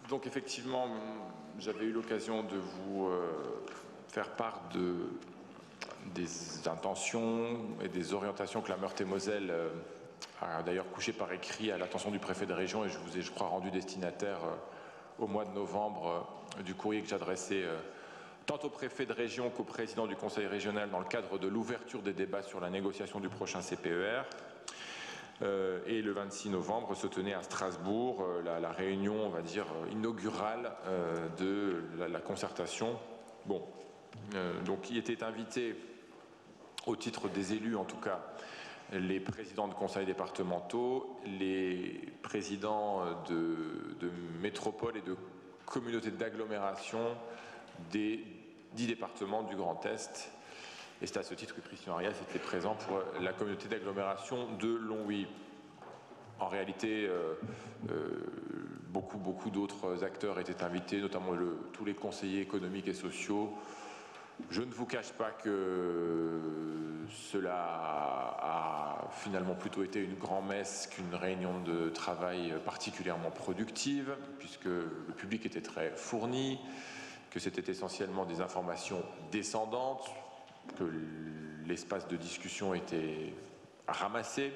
Donc effectivement, j'avais eu l'occasion de vous faire part des intentions et des orientations que la Meurthe-et-Moselle a d'ailleurs couché par écrit à l'attention du préfet de région, et je vous ai, je crois, rendu destinataire au mois de novembre du courrier que j'adressais tant au préfet de région qu'au président du conseil régional dans le cadre de l'ouverture des débats sur la négociation du prochain CPER. Et le 26 novembre se tenait à Strasbourg la réunion, on va dire, inaugurale de la concertation. Bon, donc y étaient invités, au titre des élus en tout cas, les présidents de conseils départementaux, les présidents de métropoles et de communautés d'agglomération des 10 départements du Grand Est. Et c'est à ce titre que Christian Arias était présent pour la communauté d'agglomération de Longwy. En réalité, beaucoup d'autres acteurs étaient invités, notamment tous les conseillers économiques et sociaux. Je ne vous cache pas que cela a finalement plutôt été une grand-messe qu'une réunion de travail particulièrement productive, puisque le public était très fourni, que c'était essentiellement des informations descendantes, que l'espace de discussion était ramassé.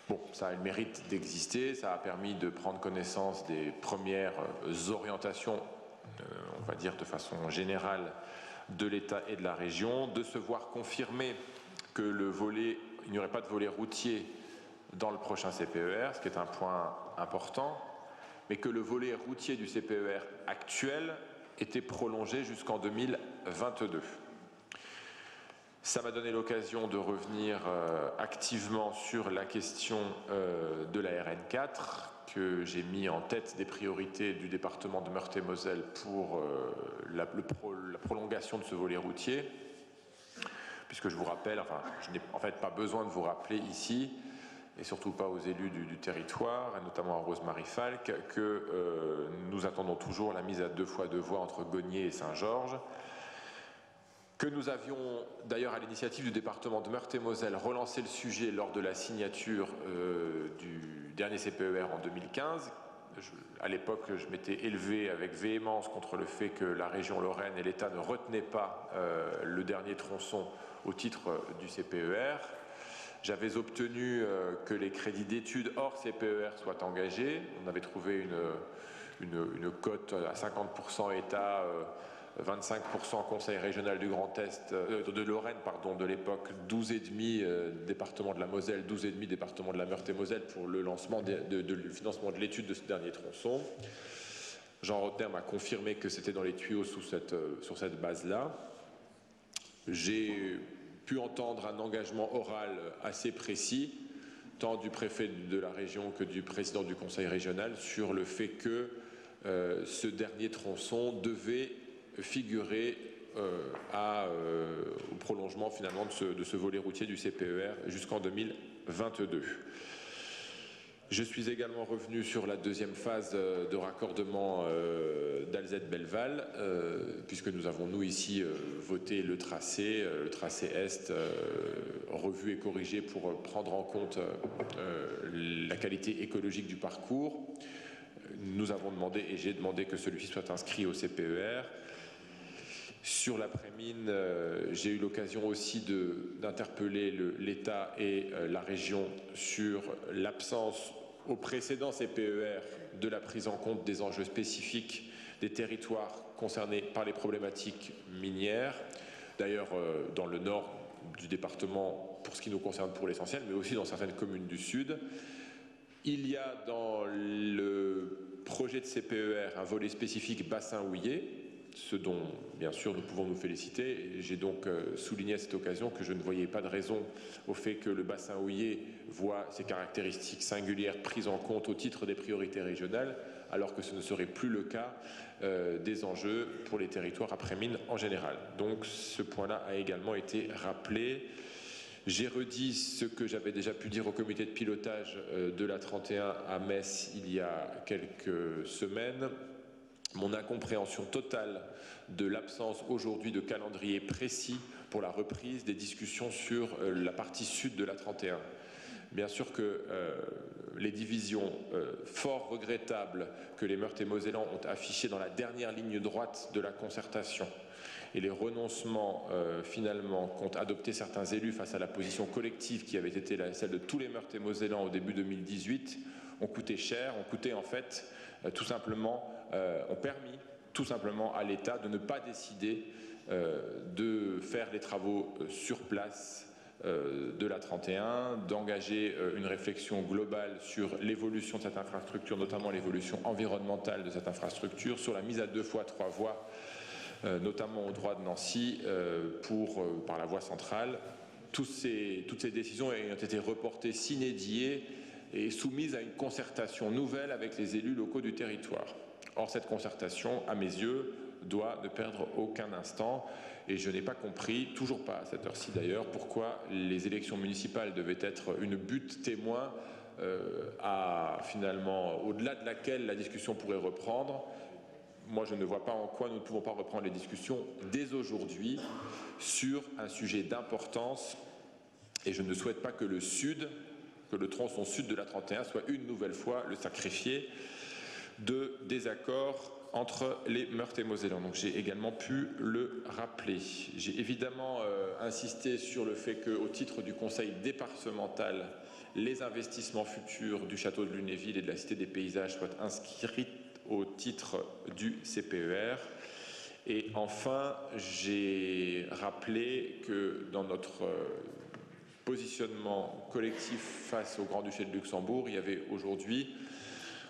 Bon, ça a le mérite d'exister, ça a permis de prendre connaissance des premières orientations, on va dire de façon générale, de l'État et de la région, de se voir confirmer que il n'y aurait pas de volet routier dans le prochain CPER, ce qui est un point important, mais que le volet routier du CPER actuel était prolongé jusqu'en 2022. Ça m'a donné l'occasion de revenir activement sur la question de la RN4, que j'ai mis en tête des priorités du département de Meurthe-et-Moselle pour la prolongation de ce volet routier, puisque je vous rappelle, enfin je n'ai en fait pas besoin de vous rappeler ici, et surtout pas aux élus du territoire, et notamment à Rosemarie Falck, que nous attendons toujours la mise à 2 fois 2 voies entre Gognier et Saint-Georges, que nous avions d'ailleurs à l'initiative du département de Meurthe-et-Moselle relancé le sujet lors de la signature du dernier CPER en 2015. À l'époque, je m'étais élevé avec véhémence contre le fait que la région Lorraine et l'État ne retenaient pas le dernier tronçon au titre du CPER. J'avais obtenu que les crédits d'études hors CPER soient engagés. On avait trouvé une cote à 50% État, 25% Conseil régional du Grand Est, de Lorraine, pardon, de l'époque, 12,5 département de la Moselle, 12,5 département de la Meurthe-et-Moselle pour le lancement le financement de l'étude de ce dernier tronçon. Jean Rotner m'a confirmé que c'était dans les tuyaux sur cette base-là. J'ai pu entendre un engagement oral assez précis, tant du préfet de la région que du président du conseil régional, sur le fait que ce dernier tronçon devait figurer au prolongement finalement de ce volet routier du CPER jusqu'en 2022. Je suis également revenu sur la deuxième phase de raccordement d'Alzette-Belleval, puisque nous avons, nous, ici, voté le tracé Est, revu et corrigé pour prendre en compte la qualité écologique du parcours. Nous avons demandé, et j'ai demandé, que celui-ci soit inscrit au CPER. Sur l'après-mine, j'ai eu l'occasion aussi d'interpeller l'État et la région sur l'absence au précédent CPER de la prise en compte des enjeux spécifiques des territoires concernés par les problématiques minières. D'ailleurs, dans le nord du département, pour ce qui nous concerne pour l'essentiel, mais aussi dans certaines communes du sud. Il y a dans le projet de CPER un volet spécifique bassin houiller, ce dont, bien sûr, nous pouvons nous féliciter. J'ai donc souligné à cette occasion que je ne voyais pas de raison au fait que le bassin houiller voit ses caractéristiques singulières prises en compte au titre des priorités régionales, alors que ce ne serait plus le cas des enjeux pour les territoires après-mine en général. Donc ce point-là a également été rappelé. J'ai redit ce que j'avais déjà pu dire au comité de pilotage de la 31 à Metz il y a quelques semaines. Mon incompréhension totale de l'absence aujourd'hui de calendrier précis pour la reprise des discussions sur la partie sud de la 31. Bien sûr que les divisions fort regrettables que les Meurthe-et-Mosellans ont affichées dans la dernière ligne droite de la concertation et les renoncements finalement qu'ont adopté certains élus face à la position collective qui avait été celle de tous les Meurthe-et-Mosellans au début 2018 ont coûté cher, ont coûté en fait tout simplement, ont permis tout simplement à l'État de ne pas décider de faire les travaux sur place de la 31, d'engager une réflexion globale sur l'évolution de cette infrastructure, notamment l'évolution environnementale de cette infrastructure, sur la mise à 2 fois 3 voies, notamment au droit de Nancy, par la voie centrale. Toutes ces décisions ayant été reportées sine die et soumises à une concertation nouvelle avec les élus locaux du territoire. Or, cette concertation, à mes yeux, doit ne perdre aucun instant. Et je n'ai pas compris, toujours pas à cette heure-ci d'ailleurs, pourquoi les élections municipales devaient être une butte témoin finalement, au-delà de laquelle la discussion pourrait reprendre. Moi, je ne vois pas en quoi nous ne pouvons pas reprendre les discussions dès aujourd'hui sur un sujet d'importance. Et je ne souhaite pas que le sud, que le tronçon sud de la 31 soit une nouvelle fois le sacrifié de désaccords entre les Meurthe-et-Mosellans. Donc j'ai également pu le rappeler. J'ai évidemment insisté sur le fait qu'au titre du conseil départemental, les investissements futurs du château de Lunéville et de la Cité des Paysages soient inscrits au titre du CPER. Et enfin, j'ai rappelé que dans notre positionnement collectif face au Grand-Duché de Luxembourg, il y avait aujourd'hui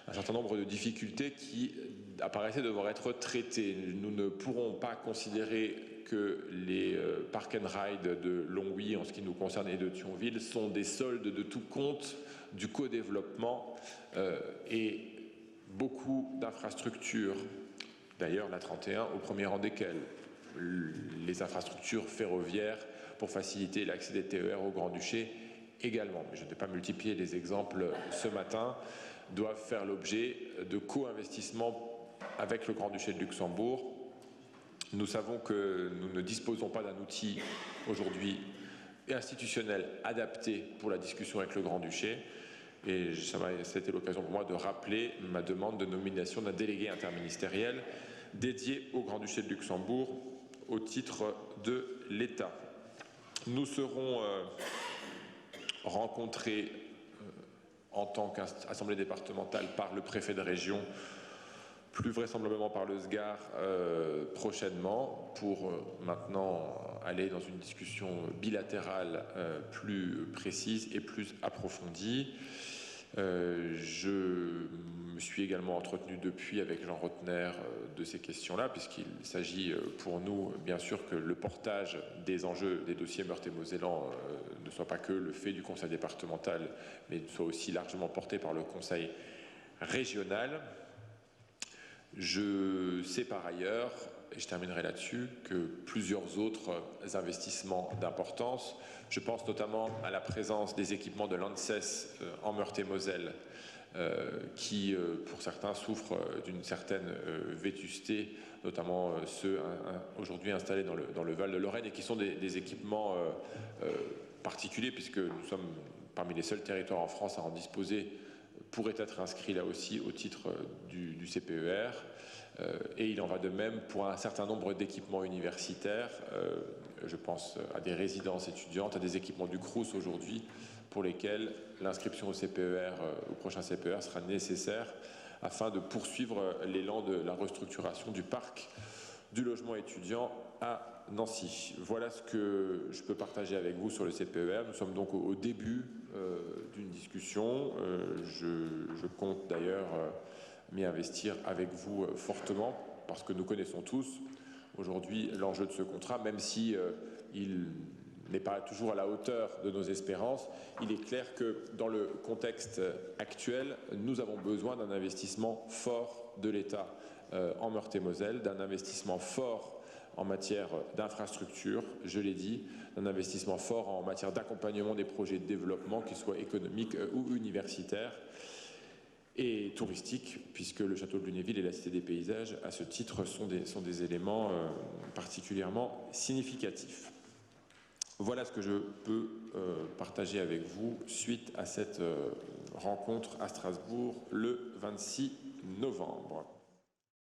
un certain nombre de difficultés qui apparaissaient devoir être traitées. Nous ne pourrons pas considérer que les park and ride de Longwy, en ce qui nous concerne, et de Thionville, sont des soldes de tout compte du co-développement et beaucoup d'infrastructures, d'ailleurs la 31 au premier rang desquelles, les infrastructures ferroviaires pour faciliter l'accès des TER au Grand-Duché également. Mais je ne vais pas multiplier les exemples ce matin, doivent faire l'objet de co-investissements avec le Grand-Duché de Luxembourg. Nous savons que nous ne disposons pas d'un outil aujourd'hui institutionnel adapté pour la discussion avec le Grand-Duché. Et c'était l'occasion pour moi de rappeler ma demande de nomination d'un délégué interministériel dédié au Grand-Duché de Luxembourg au titre de l'État. Nous serons rencontrés en tant qu'assemblée départementale par le préfet de région, plus vraisemblablement par le SGAR prochainement, pour maintenant aller dans une discussion bilatérale plus précise et plus approfondie. Je me suis également entretenu depuis avec Jean Rotner de ces questions-là, puisqu'il s'agit pour nous, bien sûr, que le portage des enjeux des dossiers Meurthe-et-Mosellans ne soit pas que le fait du conseil départemental, mais soit aussi largement porté par le conseil régional. Je sais par ailleurs, et je terminerai là-dessus, que plusieurs autres investissements d'importance, je pense notamment à la présence des équipements de l'ANSES en Meurthe-et-Moselle, qui pour certains souffrent d'une certaine vétusté, notamment ceux aujourd'hui installés dans le Val de Lorraine, et qui sont des équipements particuliers, puisque nous sommes parmi les seuls territoires en France à en disposer, pourrait être inscrit là aussi au titre du CPER. Et il en va de même pour un certain nombre d'équipements universitaires. Je pense à des résidences étudiantes, à des équipements du Crous aujourd'hui, pour lesquels l'inscription au CPER, au prochain CPER, sera nécessaire afin de poursuivre l'élan de la restructuration du parc du logement étudiant à Nancy. Voilà ce que je peux partager avec vous sur le CPER. Nous sommes donc au début d'une discussion. Je compte d'ailleurs m'y investir avec vous fortement, parce que nous connaissons tous aujourd'hui l'enjeu de ce contrat, même si il n'est pas toujours à la hauteur de nos espérances. Il est clair que dans le contexte actuel, nous avons besoin d'un investissement fort de l'État en Meurthe-et-Moselle, d'un investissement fort en matière d'infrastructure, je l'ai dit, d'un investissement fort en matière d'accompagnement des projets de développement, qu'ils soient économiques ou universitaires, et touristiques, puisque le château de Lunéville et la Cité des Paysages, à ce titre, sont des éléments particulièrement significatifs. Voilà ce que je peux partager avec vous suite à cette rencontre à Strasbourg le 26 novembre.